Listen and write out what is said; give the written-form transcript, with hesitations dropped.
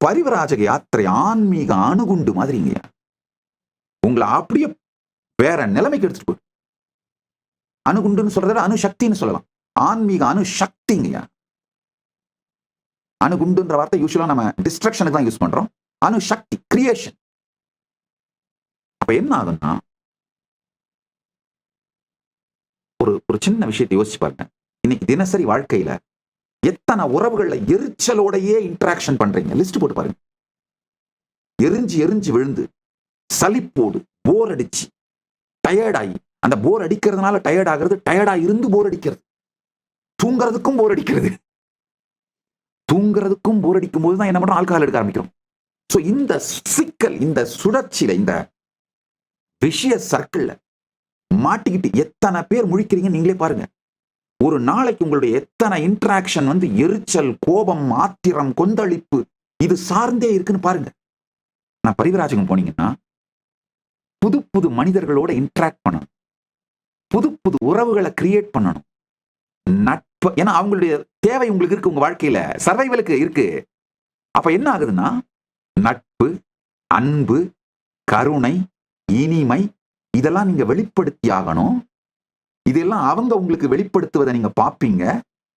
பரிவராஜக யாத்திரை ஆன்மீக அணுகுண்டு மாதிரிங்க. உங்களை அப்படியே வேற நிலைமைக்கு எடுத்துட்டு போய் அணுகுண்டுன்னு சொல்றத அணுசக்தின்னு சொல்லலாம். ஆன்மீக அணுசக்திங்க. அணுகுண்டுன்ற வார்த்தை யூஸ்வலா நம்ம டிஸ்ட்ரக்ஷனுக்கு தான் யூஸ் பண்றோம். அணுசக்தி கிரியேஷன். அப்ப என்ன ஆகும்னா, ஒரு சின்ன விஷயத்தை யோசிச்சு பாருங்க. இன்னைக்கு தினசரி வாழ்க்கையில எத்தனை உறவுகள்ல எரிச்சலோடையே இன்டராக்ஷன் பண்றீங்க, லிஸ்ட் போட்டு பாருங்க. எரிஞ்சு எரிஞ்சு விழுந்து, சலிப்போடு, போர் அடிச்சு, டயர்டாகி, அந்த போர் அடிக்கிறதுனால டயர்ட் ஆகிறது, டயர்டா இருந்து போர் அடிக்கிறது, தூங்குறதுக்கும் போர் அடிக்கிறது. தூங்குறதுக்கும் போர் அடிக்கும் போதுதான் என்ன பண்றோம், ஆல்கஹால் எடுக்க ஆரம்பிக்கிறோம். சோ இந்த சிக்கல், இந்த சுழற்சியில, இந்த விஷய சர்க்கிள்ல மாட்டிக்கிட்டு எத்தனை பேர் முழிக்கிறீங்க நீங்களே பாருங்க. ஒரு நாளைக்கு உங்களுடைய எத்தனை இன்டராக்ஷன் எரிச்சல், கோபம், ஆத்திரம், கொந்தளிப்பு இது சார்ந்தே இருக்குன்னு பாருங்க. நான் பரிவராஜகம் போனீங்கன்னா புது புது மனிதர்களோட இன்டராக்ட் பண்ணணும், புது புது உறவுகளை கிரியேட் பண்ணணும், நட்பு. ஏன்னா அவங்களுடைய தேவை உங்களுக்கு இருக்கு, உங்க வாழ்க்கையில சர்வைவலுக்கு இருக்கு. அப்ப என்ன ஆகுதுன்னா, நட்பு, அன்பு, கருணை, இனிமை இதெல்லாம் நீங்க வெளிப்படுத்தி ஆகணும். இதெல்லாம் அவங்க உங்களுக்கு வெளிப்படுத்துவதை நீங்க பாப்பீங்க.